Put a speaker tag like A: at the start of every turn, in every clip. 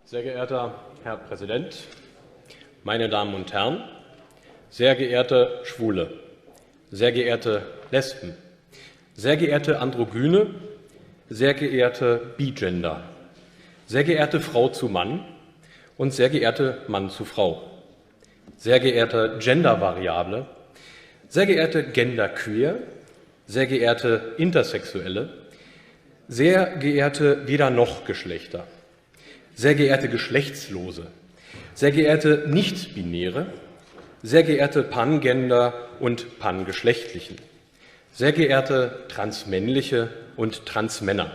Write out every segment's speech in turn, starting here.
A: Sehr geehrter Herr Präsident, meine Damen und Herren, sehr geehrte Schwule, sehr geehrte Lesben, sehr geehrte Androgyne, sehr geehrte Bigender, sehr geehrte Frau zu Mann und sehr geehrte Mann zu Frau, sehr geehrte Gendervariable, sehr geehrte Genderqueer, sehr geehrte Intersexuelle, sehr geehrte Weder-noch-Geschlechter, sehr geehrte Geschlechtslose, sehr geehrte Nicht-Binäre, sehr geehrte Pangender und Pangeschlechtlichen, sehr geehrte Transmännliche und Transmänner,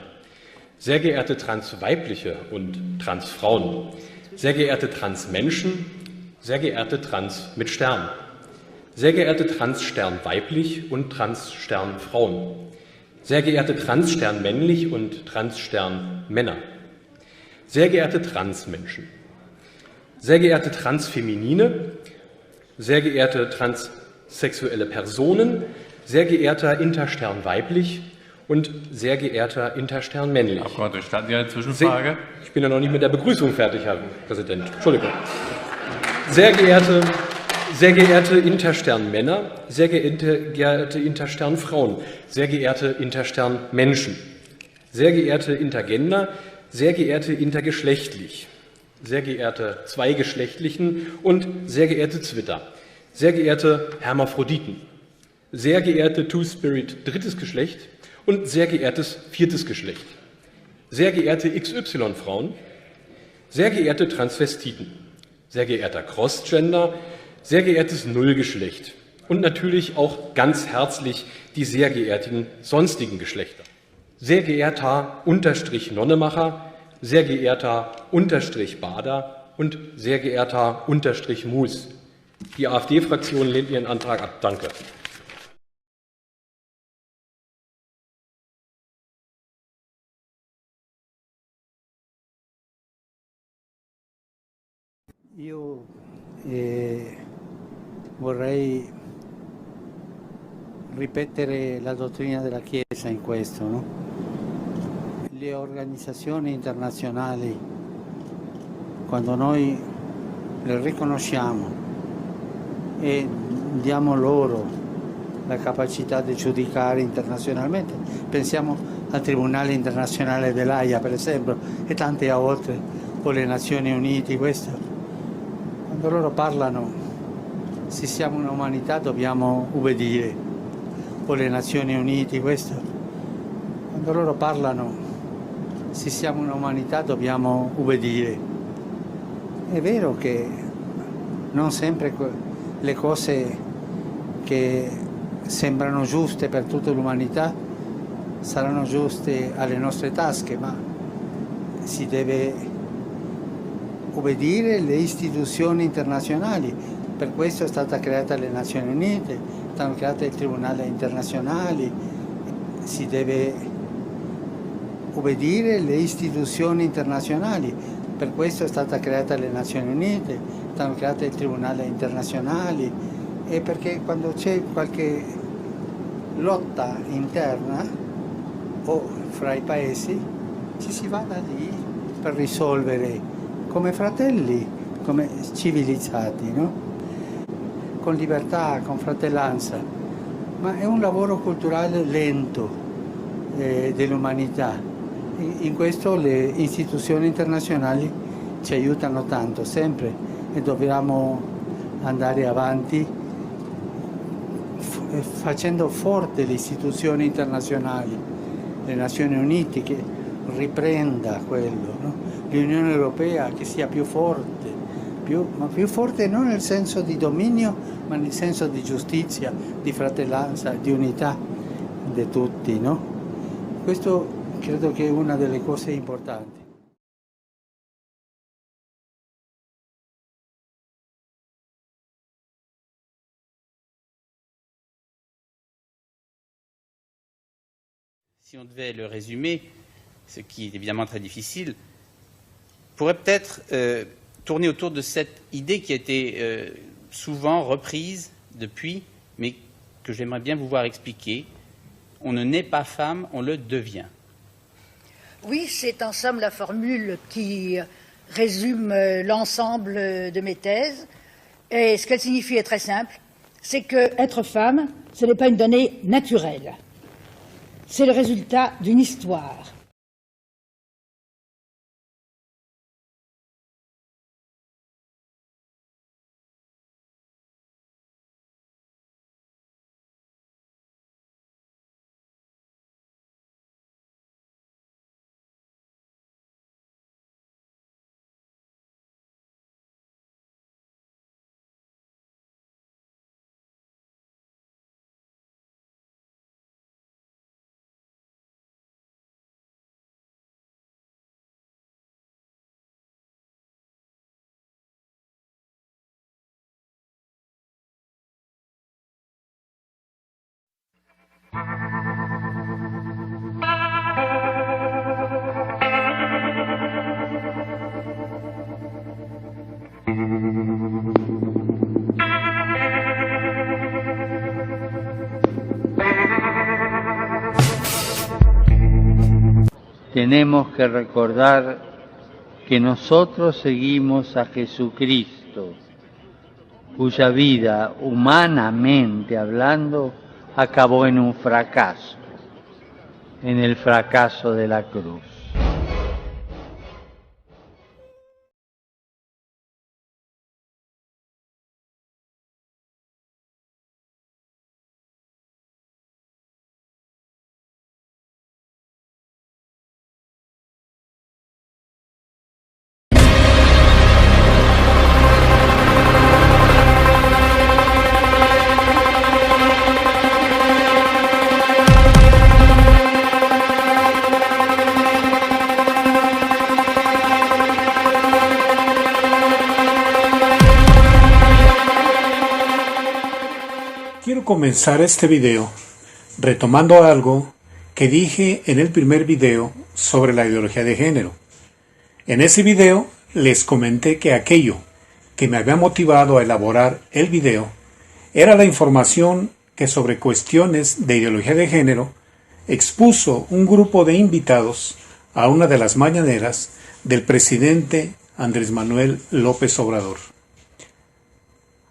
A: sehr geehrte Transweibliche und Transfrauen, sehr geehrte Transmenschen, sehr geehrte Trans mit Stern, sehr geehrte Transstern weiblich und Transstern Frauen, sehr geehrte Transstern männlich und Transstern Männer, sehr geehrte Transmenschen, sehr geehrte Transfeminine, sehr geehrte transsexuelle Personen, sehr geehrter Interstern weiblich und sehr geehrter Interstern männlich.
B: Abgeordneter, gestatten Sie eine Zwischenfrage?
A: Ich bin ja noch nicht mit der Begrüßung fertig, Herr Präsident. Entschuldigung. Sehr geehrte Interstern Männer, sehr geehrte Interstern Frauen, sehr geehrte Interstern Menschen, sehr geehrte Intergender, sehr geehrte intergeschlechtlich, sehr geehrte Zweigeschlechtlichen und sehr geehrte Zwitter, sehr geehrte Hermaphroditen, sehr geehrte Two-Spirit drittes Geschlecht und sehr geehrtes viertes Geschlecht, sehr geehrte XY-Frauen, sehr geehrte Transvestiten, sehr geehrter Crossgender, sehr geehrtes Nullgeschlecht und natürlich auch ganz herzlich die sehr geehrten sonstigen Geschlechter. Sehr geehrter Unterstrich-Nonnemacher, sehr geehrter Unterstrich-Bader und sehr geehrter Unterstrich-Mus. Die AfD-Fraktion lehnt Ihren Antrag ab. Danke.
C: Io vorrei ripetere la dottrina della Chiesa in questo, no? Le organizzazioni internazionali, quando noi le riconosciamo e diamo loro la capacità di giudicare internazionalmente, pensiamo al Tribunale Internazionale dell'Aia per esempio e tante altre, o le Nazioni Unite, questo. Quando loro parlano, se siamo un'umanità dobbiamo ubbidire, o le Nazioni Unite, questo. Quando loro parlano, se siamo un'umanità dobbiamo ubbidire. È vero che non sempre le cose che sembrano giuste per tutta l'umanità saranno giuste alle nostre tasche, ma si deve obbedire alle istituzioni internazionali. Per questo è stata creata le Nazioni Unite, stanno create il Tribunale Internazionale, si deve obbedire alle istituzioni internazionali. Per questo è stata creata le Nazioni Unite, stanno create il Tribunale Internazionale, e perché quando c'è qualche lotta interna o fra i paesi ci si va da lì per risolvere come fratelli, come civilizzati, no? Con libertà, con fratellanza, ma è un lavoro culturale lento dell'umanità. In questo le istituzioni internazionali ci aiutano tanto, sempre, e dobbiamo andare avanti facendo forte le istituzioni internazionali, le Nazioni Unite che riprenda quello, no? L'Unione Europea che sia più forte, ma più forte non nel senso di dominio, ma nel senso di giustizia, di fratellanza, di unità di tutti, no? Questo credo che è una delle cose importanti.
D: Si on devait le résumer, ce qui est évidemment très difficile, pourrait peut-être tourner autour de cette idée qui a été souvent reprise depuis, mais que j'aimerais bien vous voir expliquer. On ne naît pas femme, on le devient.
E: Oui, c'est en somme la formule qui résume l'ensemble de mes thèses. Et ce qu'elle signifie est très simple, c'est que être femme, ce n'est pas une donnée naturelle. C'est le résultat d'une histoire.
C: Tenemos que recordar que nosotros seguimos a Jesucristo, cuya vida, humanamente hablando, acabó en un fracaso, en el fracaso de la cruz.
F: Quiero comenzar este video retomando algo que dije en el primer video sobre la ideología de género. En ese video les comenté que aquello que me había motivado a elaborar el video era la información que sobre cuestiones de ideología de género expuso un grupo de invitados a una de las mañaneras del presidente Andrés Manuel López Obrador.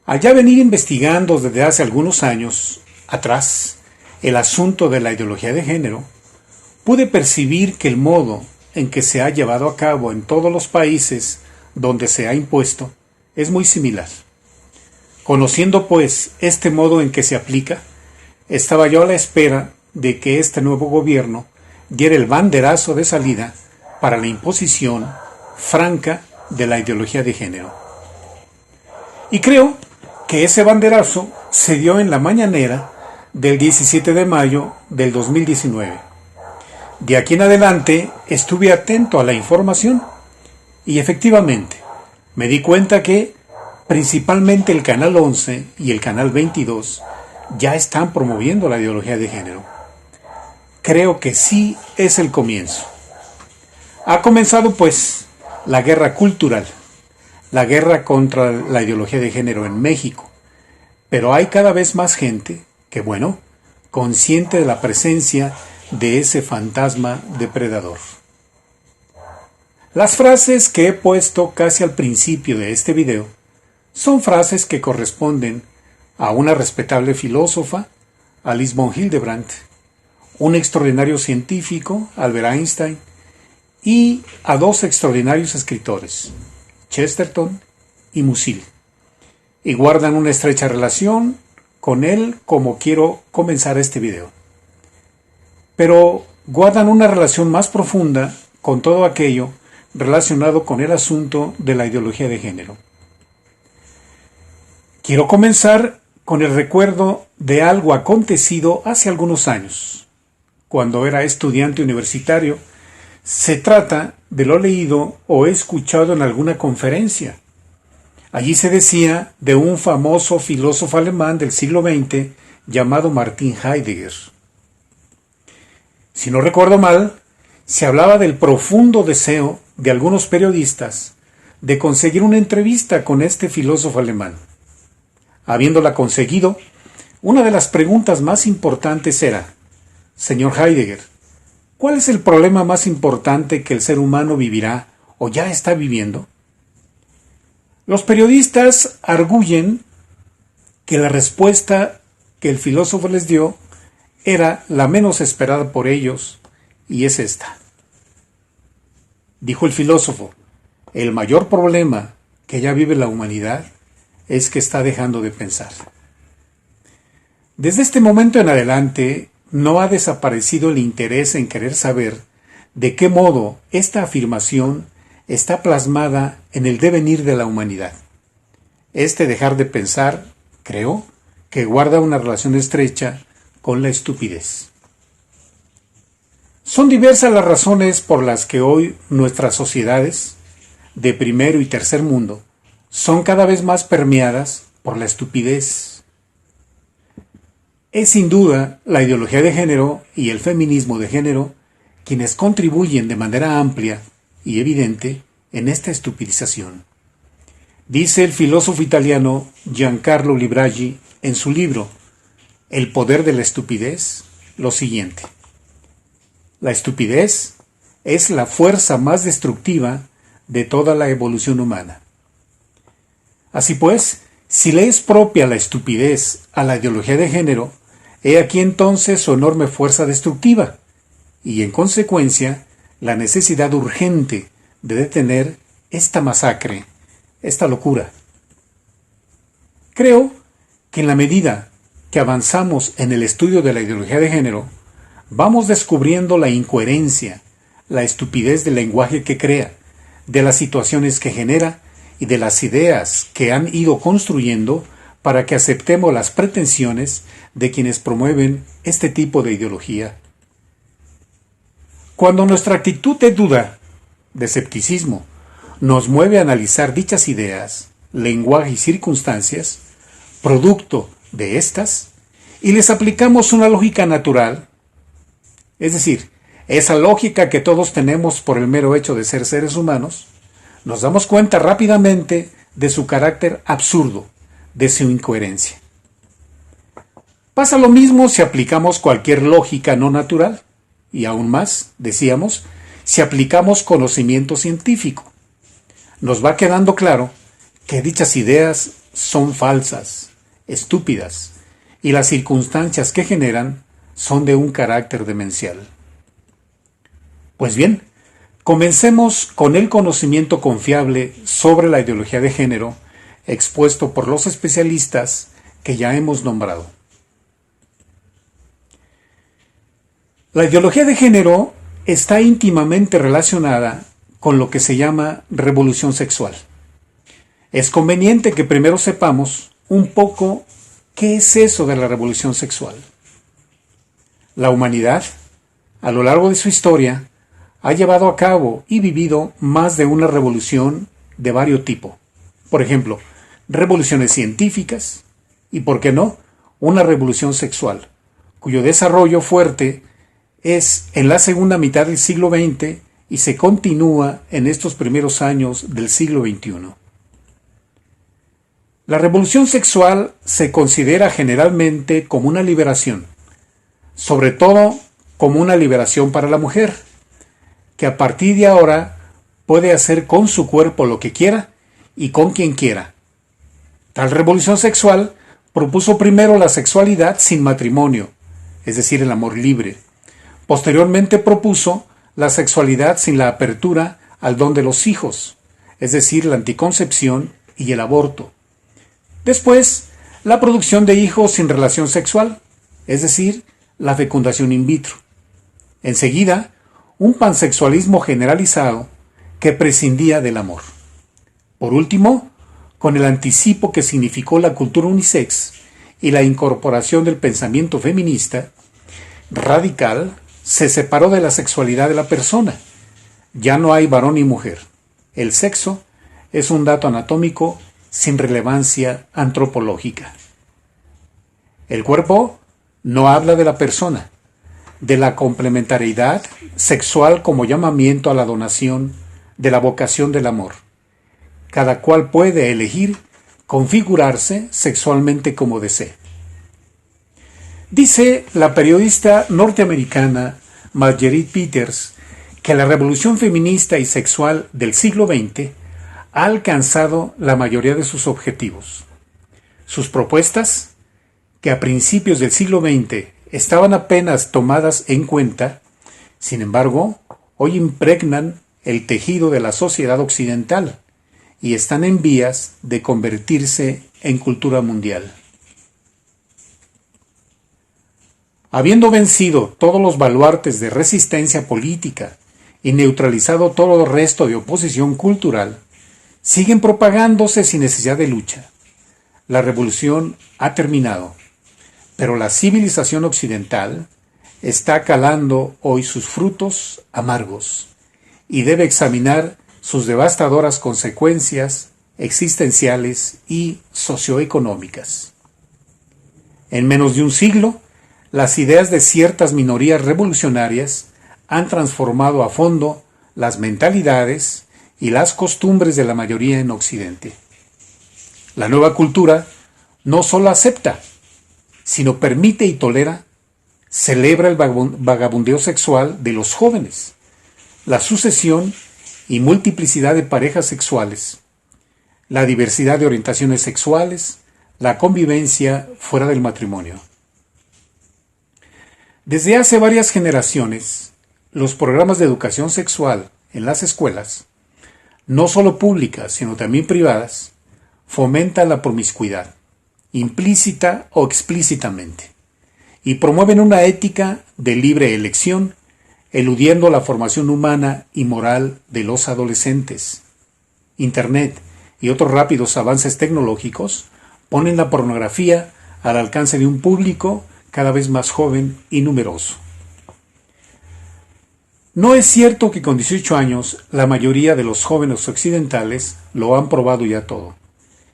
F: Al ya venir investigando desde hace algunos años atrás el asunto de la ideología de género, pude percibir que el modo en que se ha llevado a cabo en todos los países donde se ha impuesto es muy similar. Conociendo pues este modo en que se aplica, estaba yo a la espera de que este nuevo gobierno diera el banderazo de salida para la imposición franca de la ideología de género. Y creo que ese banderazo se dio en la mañanera del 17 de mayo del 2019. De aquí en adelante estuve atento a la información y efectivamente me di cuenta que principalmente el Canal 11 y el Canal 22 ya están promoviendo la ideología de género. Creo que sí es el comienzo. Ha comenzado pues la guerra cultural, la guerra contra la ideología de género en México, pero hay cada vez más gente que, bueno, consciente de la presencia de ese fantasma depredador. Las frases que he puesto casi al principio de este video son frases que corresponden a una respetable filósofa, Alice von Hildebrand, un extraordinario científico, Albert Einstein, y a dos extraordinarios escritores, Chesterton y Musil, y guardan una estrecha relación con él como quiero comenzar este video. Pero guardan una relación más profunda con todo aquello relacionado con el asunto de la ideología de género. Quiero comenzar con el recuerdo de algo acontecido hace algunos años, cuando era estudiante universitario. Se trata de lo leído o escuchado en alguna conferencia. Allí se decía de un famoso filósofo alemán del siglo XX llamado Martin Heidegger. Si no recuerdo mal, se hablaba del profundo deseo de algunos periodistas de conseguir una entrevista con este filósofo alemán. Habiéndola conseguido, una de las preguntas más importantes era: señor Heidegger, ¿cuál es el problema más importante que el ser humano vivirá o ya está viviendo? Los periodistas arguyen que la respuesta que el filósofo les dio era la menos esperada por ellos, y es esta. Dijo el filósofo: el mayor problema que ya vive la humanidad es que está dejando de pensar. Desde este momento en adelante, no ha desaparecido el interés en querer saber de qué modo esta afirmación está plasmada en el devenir de la humanidad. Este dejar de pensar, creo, que guarda una relación estrecha con la estupidez. Son diversas las razones por las que hoy nuestras sociedades, de primero y tercer mundo, son cada vez más permeadas por la estupidez. Es sin duda la ideología de género y el feminismo de género quienes contribuyen de manera amplia y evidente en esta estupidización. Dice el filósofo italiano Giancarlo Libragi en su libro El poder de la estupidez lo siguiente: la estupidez es la fuerza más destructiva de toda la evolución humana. Así pues, si le es propia la estupidez a la ideología de género, he aquí entonces su enorme fuerza destructiva y, en consecuencia, la necesidad urgente de detener esta masacre, esta locura. Creo que en la medida que avanzamos en el estudio de la ideología de género, vamos descubriendo la incoherencia, la estupidez del lenguaje que crea, de las situaciones que genera y de las ideas que han ido construyendo para que aceptemos las pretensiones de quienes promueven este tipo de ideología. Cuando nuestra actitud de duda, de escepticismo, nos mueve a analizar dichas ideas, lenguaje y circunstancias, producto de estas, y les aplicamos una lógica natural, es decir, esa lógica que todos tenemos por el mero hecho de ser seres humanos, nos damos cuenta rápidamente de su carácter absurdo, de su incoherencia. Pasa lo mismo si aplicamos cualquier lógica no natural, y aún más, decíamos, si aplicamos conocimiento científico. Nos va quedando claro que dichas ideas son falsas, estúpidas, y las circunstancias que generan son de un carácter demencial. Pues bien, comencemos con el conocimiento confiable sobre la ideología de género expuesto por los especialistas que ya hemos nombrado. La ideología de género está íntimamente relacionada con lo que se llama revolución sexual. Es conveniente que primero sepamos un poco qué es eso de la revolución sexual. La humanidad, a lo largo de su historia, ha llevado a cabo y vivido más de una revolución de varios tipos. Por ejemplo, revoluciones científicas y, ¿por qué no?, una revolución sexual, cuyo desarrollo fuerte es en la segunda mitad del siglo XX y se continúa en estos primeros años del siglo XXI. La revolución sexual se considera generalmente como una liberación, sobre todo como una liberación para la mujer, que a partir de ahora puede hacer con su cuerpo lo que quiera y con quien quiera. Tal revolución sexual propuso primero la sexualidad sin matrimonio, es decir, el amor libre. Posteriormente propuso la sexualidad sin la apertura al don de los hijos, es decir, la anticoncepción y el aborto. Después, la producción de hijos sin relación sexual, es decir, la fecundación in vitro. Enseguida, un pansexualismo generalizado que prescindía del amor. Por último, con el anticipo que significó la cultura unisex y la incorporación del pensamiento feminista radical, se separó de la sexualidad de la persona. Ya no hay varón y mujer. El sexo es un dato anatómico sin relevancia antropológica. El cuerpo no habla de la persona, de la complementariedad sexual como llamamiento a la donación de la vocación del amor. Cada cual puede elegir configurarse sexualmente como desee. Dice la periodista norteamericana Marguerite Peters que la revolución feminista y sexual del siglo XX ha alcanzado la mayoría de sus objetivos. Sus propuestas, que a principios del siglo XX estaban apenas tomadas en cuenta, sin embargo, hoy impregnan el tejido de la sociedad occidental y están en vías de convertirse en cultura mundial. Habiendo vencido todos los baluartes de resistencia política y neutralizado todo el resto de oposición cultural, siguen propagándose sin necesidad de lucha. La revolución ha terminado, pero la civilización occidental está calando hoy sus frutos amargos y debe examinar sus devastadoras consecuencias existenciales y socioeconómicas. En menos de un siglo, las ideas de ciertas minorías revolucionarias han transformado a fondo las mentalidades y las costumbres de la mayoría en Occidente. La nueva cultura no solo acepta, sino permite y tolera, celebra el vagabundeo sexual de los jóvenes, la sucesión y multiplicidad de parejas sexuales, la diversidad de orientaciones sexuales, la convivencia fuera del matrimonio. Desde hace varias generaciones, los programas de educación sexual en las escuelas, no solo públicas, sino también privadas, fomentan la promiscuidad, implícita o explícitamente, y promueven una ética de libre elección, eludiendo la formación humana y moral de los adolescentes. Internet y otros rápidos avances tecnológicos ponen la pornografía al alcance de un público cada vez más joven y numeroso. No es cierto que con 18 años la mayoría de los jóvenes occidentales lo han probado ya todo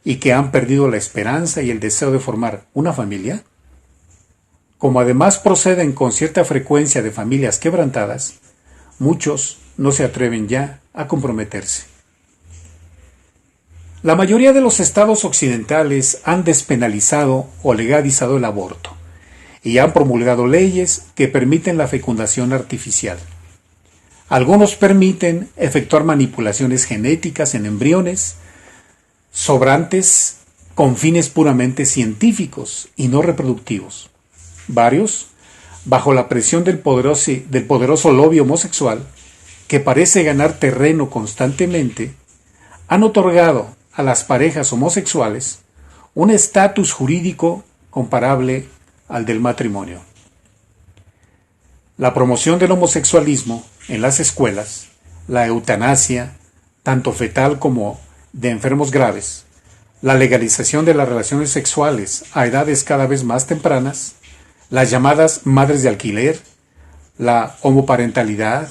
F: y que han perdido la esperanza y el deseo de formar una familia. Como además proceden con cierta frecuencia de familias quebrantadas, muchos no se atreven ya a comprometerse. La mayoría de los estados occidentales han despenalizado o legalizado el aborto y han promulgado leyes que permiten la fecundación artificial. Algunos permiten efectuar manipulaciones genéticas en embriones sobrantes con fines puramente científicos y no reproductivos. Varios, bajo la presión del poderoso lobby homosexual, que parece ganar terreno constantemente, han otorgado a las parejas homosexuales un estatus jurídico comparable al del matrimonio. La promoción del homosexualismo en las escuelas, la eutanasia, tanto fetal como de enfermos graves, la legalización de las relaciones sexuales a edades cada vez más tempranas, las llamadas madres de alquiler, la homoparentalidad,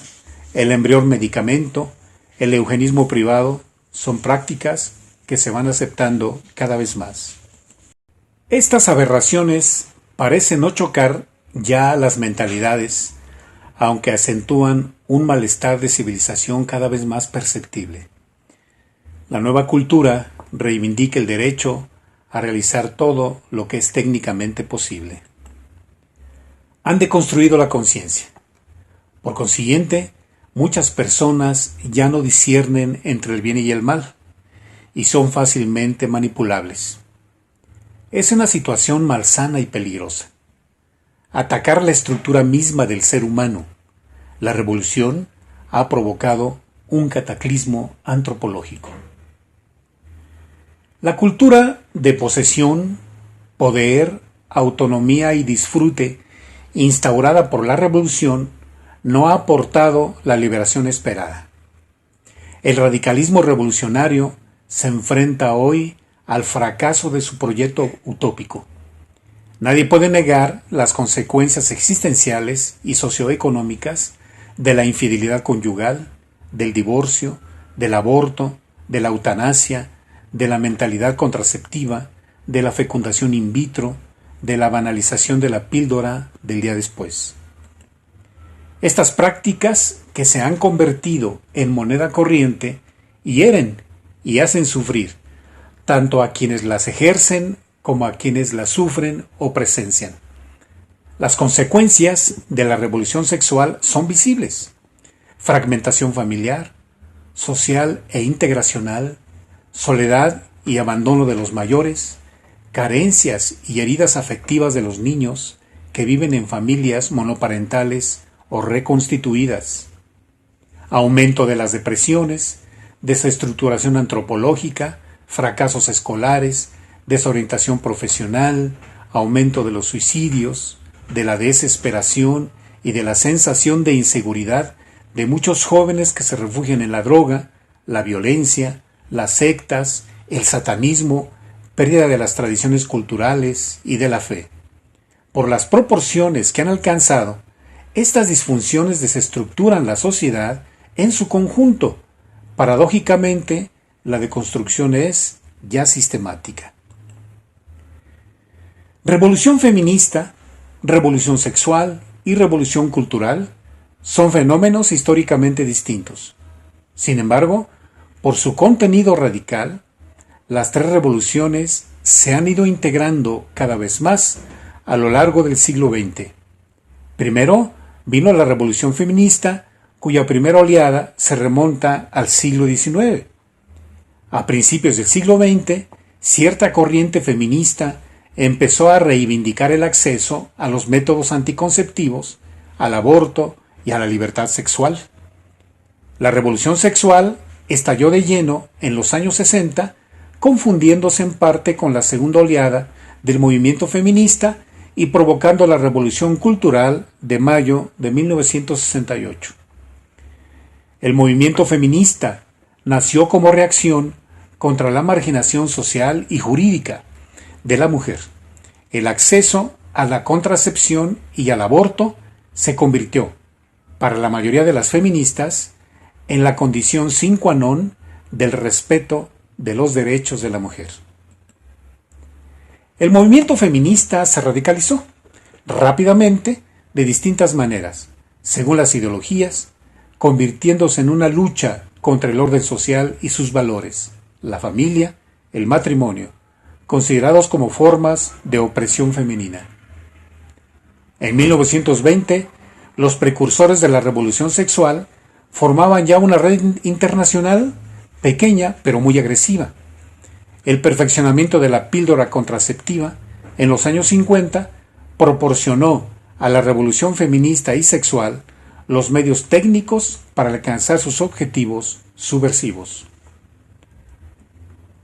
F: el embrión medicamento, el eugenismo privado, son prácticas que se van aceptando cada vez más. Estas aberraciones parecen no chocar ya a las mentalidades, aunque acentúan un malestar de civilización cada vez más perceptible. La nueva cultura reivindica el derecho a realizar todo lo que es técnicamente posible. Han deconstruido la conciencia. Por consiguiente, muchas personas ya no disciernen entre el bien y el mal, y son fácilmente manipulables. Es una situación malsana y peligrosa. Atacar la estructura misma del ser humano, la revolución, ha provocado un cataclismo antropológico. La cultura de posesión, poder, autonomía y disfrute instaurada por la revolución no ha aportado la liberación esperada. El radicalismo revolucionario se enfrenta hoy al fracaso de su proyecto utópico. Nadie puede negar las consecuencias existenciales y socioeconómicas de la infidelidad conyugal, del divorcio, del aborto, de la eutanasia, de la mentalidad contraceptiva, de la fecundación in vitro, de la banalización de la píldora del día después. Estas prácticas, que se han convertido en moneda corriente, hieren y hacen sufrir tanto a quienes las ejercen como a quienes las sufren o presencian. Las consecuencias de la revolución sexual son visibles. fragmentación familiar, social e integracional, soledad y abandono de los mayores, carencias y heridas afectivas de los niños que viven en familias monoparentales o reconstituidas, aumento de las depresiones, desestructuración antropológica, fracasos escolares, desorientación profesional, aumento de los suicidios, de la desesperación y de la sensación de inseguridad de muchos jóvenes que se refugian en la droga, la violencia, las sectas, el satanismo, pérdida de las tradiciones culturales y de la fe. Por las proporciones que han alcanzado, estas disfunciones desestructuran la sociedad en su conjunto. Paradójicamente, la deconstrucción es ya sistemática. Revolución feminista, revolución sexual y revolución cultural son fenómenos históricamente distintos. Sin embargo, por su contenido radical, las tres revoluciones se han ido integrando cada vez más a lo largo del siglo XX. Primero vino la revolución feminista, cuya primera oleada se remonta al siglo XIX. A principios del siglo XX, cierta corriente feminista empezó a reivindicar el acceso a los métodos anticonceptivos, al aborto y a la libertad sexual. La revolución sexual estalló de lleno en los años 60, confundiéndose en parte con la segunda oleada del movimiento feminista y provocando la revolución cultural de mayo de 1968. El movimiento feminista nació como reacción contra la marginación social y jurídica de la mujer. El acceso a la contracepción y al aborto se convirtió, para la mayoría de las feministas, en la condición sine qua non del respeto de los derechos de la mujer. El movimiento feminista se radicalizó rápidamente de distintas maneras, según las ideologías, convirtiéndose en una lucha contra el orden social y sus valores, la familia, el matrimonio, considerados como formas de opresión femenina. En 1920, los precursores de la revolución sexual formaban ya una red internacional pequeña pero muy agresiva. El perfeccionamiento de la píldora contraceptiva en los años 50 proporcionó a la revolución feminista y sexual los medios técnicos para alcanzar sus objetivos subversivos.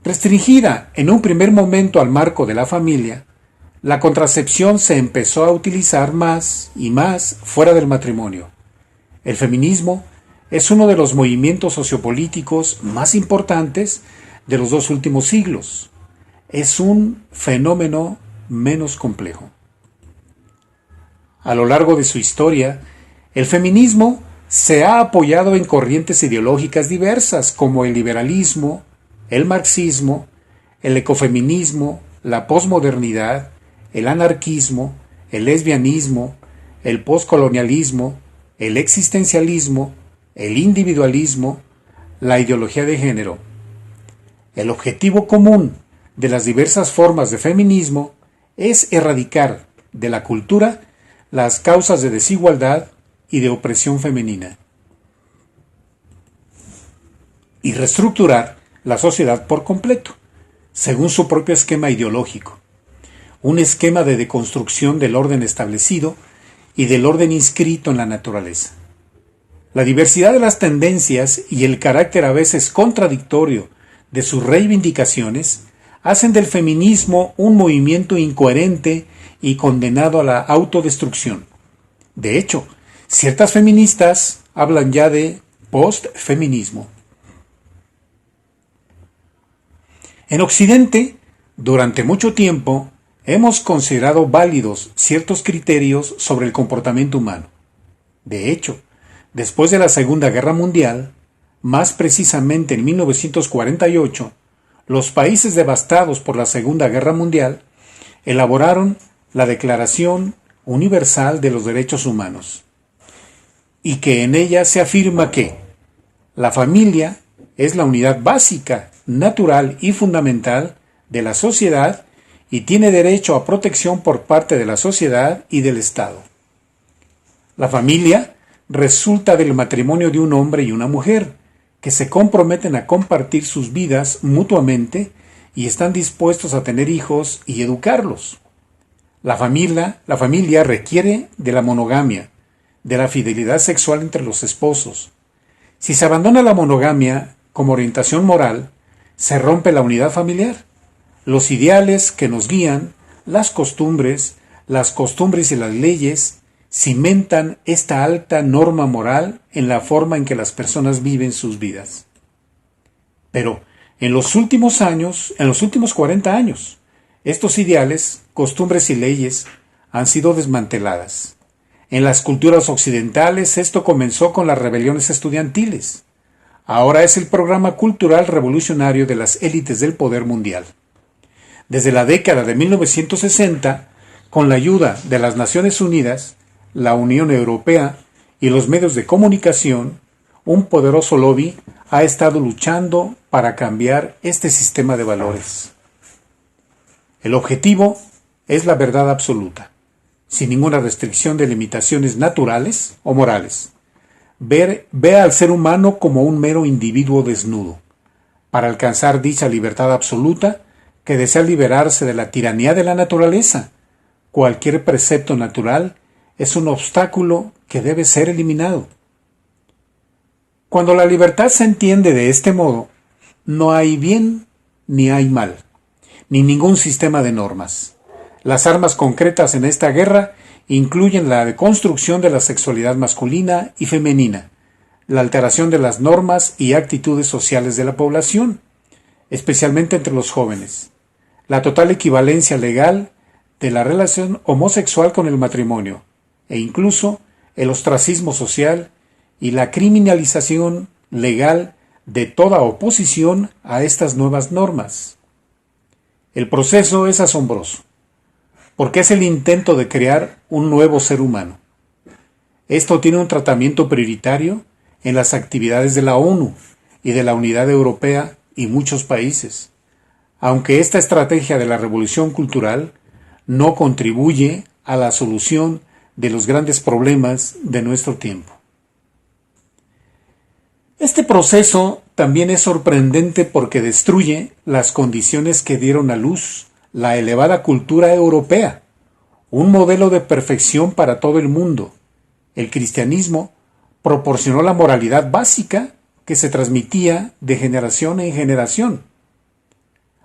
F: Restringida en un primer momento al marco de la familia, la contracepción se empezó a utilizar más y más fuera del matrimonio. El feminismo es uno de los movimientos sociopolíticos más importantes de los dos últimos siglos. Es un fenómeno menos complejo. A lo largo de su historia, el feminismo se ha apoyado en corrientes ideológicas diversas como el liberalismo, el marxismo, el ecofeminismo, la posmodernidad, el anarquismo, el lesbianismo, el poscolonialismo, el existencialismo, el individualismo, la ideología de género. El objetivo común de las diversas formas de feminismo es erradicar de la cultura las causas de desigualdad y de opresión femenina y reestructurar la sociedad por completo, según su propio esquema ideológico, un esquema de deconstrucción del orden establecido y del orden inscrito en la naturaleza. La diversidad de las tendencias y el carácter a veces contradictorio de sus reivindicaciones hacen del feminismo un movimiento incoherente y condenado a la autodestrucción. De hecho, ciertas feministas hablan ya de postfeminismo. En Occidente, durante mucho tiempo, hemos considerado válidos ciertos criterios sobre el comportamiento humano. De hecho, después de la Segunda Guerra Mundial, más precisamente en 1948, los países devastados por la Segunda Guerra Mundial elaboraron la Declaración Universal de los Derechos Humanos, y que en ella se afirma que la familia es la unidad básica, natural y fundamental de la sociedad y tiene derecho a protección por parte de la sociedad y del Estado. La familia resulta del matrimonio de un hombre y una mujer, que se comprometen a compartir sus vidas mutuamente y están dispuestos a tener hijos y educarlos. La familia requiere de la monogamia, de la fidelidad sexual entre los esposos. Si se abandona la monogamia como orientación moral, se rompe la unidad familiar. Los ideales que nos guían, las costumbres y las leyes cimentan esta alta norma moral en la forma en que las personas viven sus vidas. Pero en los últimos 40 años, estos ideales, costumbres y leyes han sido desmanteladas. En las culturas occidentales esto comenzó con las rebeliones estudiantiles. Ahora es el programa cultural revolucionario de las élites del poder mundial. Desde la década de 1960, con la ayuda de las Naciones Unidas, la Unión Europea y los medios de comunicación, un poderoso lobby ha estado luchando para cambiar este sistema de valores. El objetivo es la verdad absoluta, sin ninguna restricción de limitaciones naturales o morales. Ve al ser humano como un mero individuo desnudo. Para alcanzar dicha libertad absoluta, que desea liberarse de la tiranía de la naturaleza, cualquier precepto natural es un obstáculo que debe ser eliminado. Cuando la libertad se entiende de este modo, no hay bien ni hay mal, ni ningún sistema de normas. Las armas concretas en esta guerra incluyen la deconstrucción de la sexualidad masculina y femenina, la alteración de las normas y actitudes sociales de la población, especialmente entre los jóvenes, la total equivalencia legal de la relación homosexual con el matrimonio, e incluso el ostracismo social y la criminalización legal de toda oposición a estas nuevas normas. El proceso es asombroso, porque es el intento de crear un nuevo ser humano. Esto tiene un tratamiento prioritario en las actividades de la ONU y de la Unidad Europea y muchos países, aunque esta estrategia de la revolución cultural no contribuye a la solución de los grandes problemas de nuestro tiempo. Este proceso también es sorprendente porque destruye las condiciones que dieron a luz la elevada cultura europea, un modelo de perfección para todo el mundo. El cristianismo proporcionó la moralidad básica que se transmitía de generación en generación.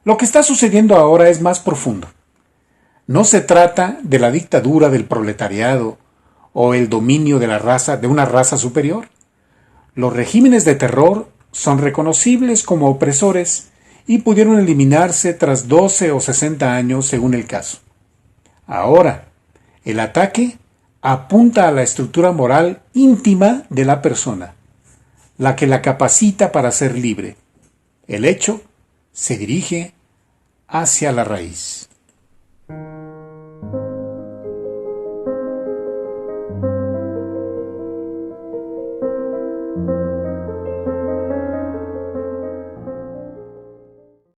F: Lo que está sucediendo ahora es más profundo. No se trata de la dictadura del proletariado o el dominio de una raza superior. Los regímenes de terror son reconocibles como opresores y pudieron eliminarse tras 12 o 60 años según el caso. Ahora, el ataque apunta a la estructura moral íntima de la persona, la que la capacita para ser libre. El hecho se dirige hacia la raíz.